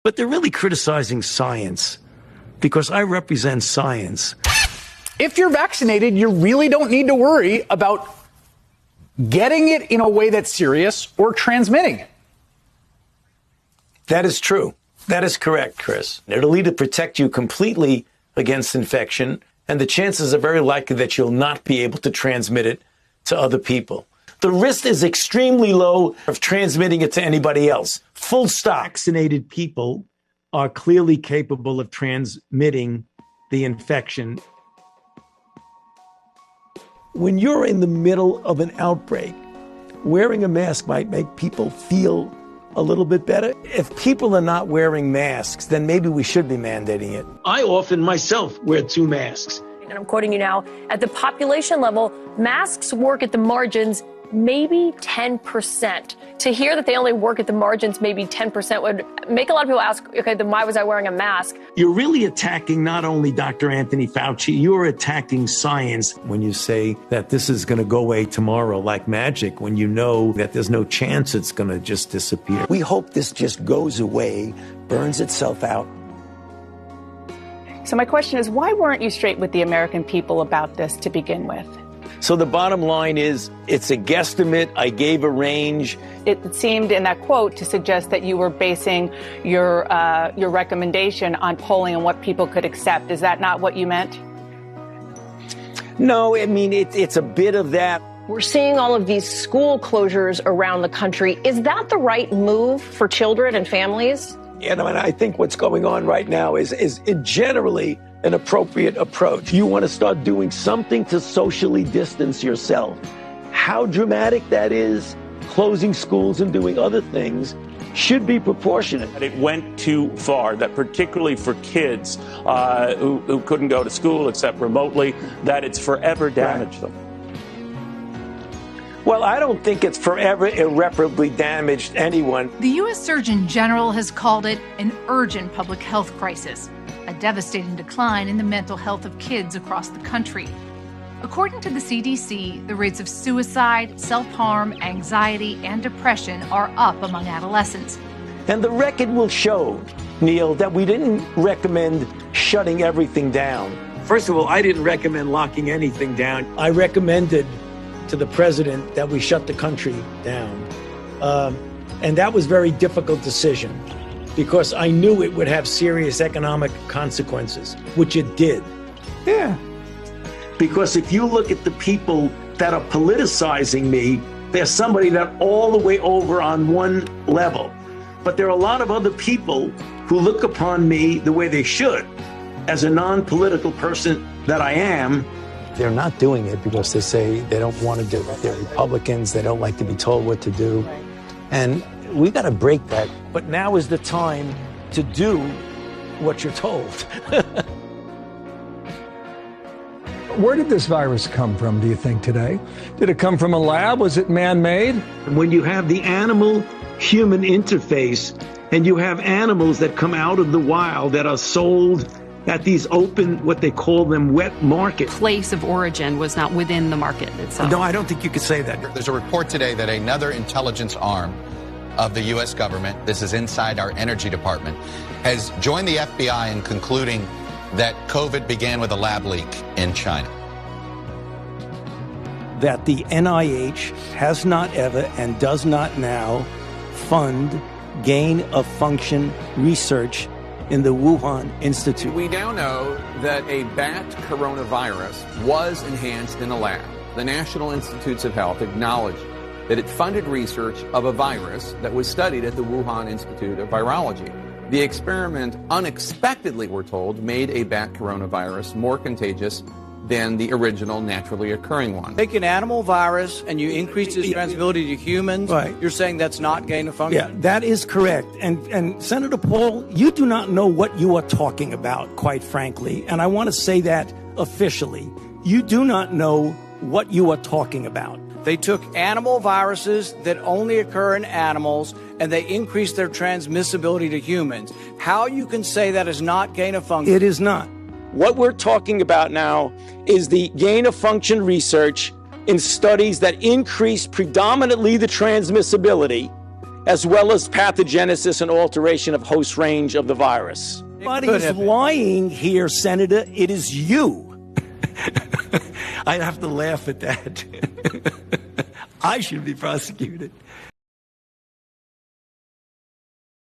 But they're really criticizing science because I represent science. If you're vaccinated, you really don't need to worry about getting it in a way that's serious or transmitting it. That is true. That is correct, Chris. It'll either protect you completely against infection, and the chances are very likely that you'll not be able to transmit it to other people. The risk is extremely low of transmitting it to anybody else. Full stop. Vaccinated people are clearly capable of transmitting the infection. When you're in the middle of an outbreak, wearing a mask might make people feel a little bit better. If people are not wearing masks, then maybe we should be mandating it. I often myself wear 2 masks. And I'm quoting you now, at the population level, masks work at the margins, maybe 10%. To hear that they only work at the margins, maybe 10%, would make a lot of people ask, okay, then why was I wearing a mask? You're really attacking not only Dr. Anthony Fauci, you're attacking science when you say that this is going to go away tomorrow like magic, when you know that there's no chance it's going to just disappear. We hope this just goes away, burns itself out. So my question is, why weren't you straight with the American people about this to begin with? So the bottom line is, it's a guesstimate. I gave a range. It seemed in that quote to suggest that you were basing your recommendation on polling and what people could accept. Is that not what you meant? No, I mean, it's a bit of that. We're seeing all of these school closures around the country. Is that the right move for children and families? And I think what's going on right now is generally an appropriate approach. You want to start doing something to socially distance yourself. How dramatic that is, closing schools and doing other things, should be proportionate. It went too far, that particularly for kids who couldn't go to school except remotely, that it's forever damaged them. Well, I don't think it's forever irreparably damaged anyone. The U.S. Surgeon General has called it an urgent public health crisis, a devastating decline in the mental health of kids across the country. According to the CDC, the rates of suicide, self-harm, anxiety, and depression are up among adolescents. And the record will show, Neil, that we didn't recommend shutting everything down. First of all, I didn't recommend locking anything down. I recommended to the president that we shut the country down. And that was a very difficult decision because I knew it would have serious economic consequences, which it did. Yeah. Because if you look at the people that are politicizing me, there's somebody that all the way over on one level. But there are a lot of other people who look upon me the way they should, as a non-political person that I am. They're not doing it because they say they don't want to do it. They're Republicans. They don't like to be told what to do. And we got to break that. But now is the time to do what you're told. Where did this virus come from, do you think, today? Did it come from a lab? Was it man-made? When you have the animal-human interface and you have animals that come out of the wild that are sold at these open, what they call them, wet markets. Place of origin was not within the market itself. No, I don't think you could say that. There's a report today that another intelligence arm of the U.S. government, this is inside our energy department, has joined the FBI in concluding that COVID began with a lab leak in China. That the NIH has not ever and does not now fund gain-of-function research in the Wuhan Institute. We now know that a bat coronavirus was enhanced in a lab. The National Institutes of Health acknowledged that it funded research of a virus that was studied at the Wuhan Institute of Virology. The experiment unexpectedly, we're told, made a bat coronavirus more contagious than the original naturally occurring one. Take an animal virus and you increase its transmissibility to humans. Right. You're saying that's not gain of function? Yeah, that is correct. And Senator Paul, you do not know what you are talking about, quite frankly. And I want to say that officially. You do not know what you are talking about. They took animal viruses that only occur in animals and they increased their transmissibility to humans. How you can say that is not gain of function? It is not. What we're talking about now is the gain-of-function research in studies that increase predominantly the transmissibility as well as pathogenesis and alteration of host range of the virus. Nobody's lying here, Senator. It is you. I have to laugh at that. I should be prosecuted.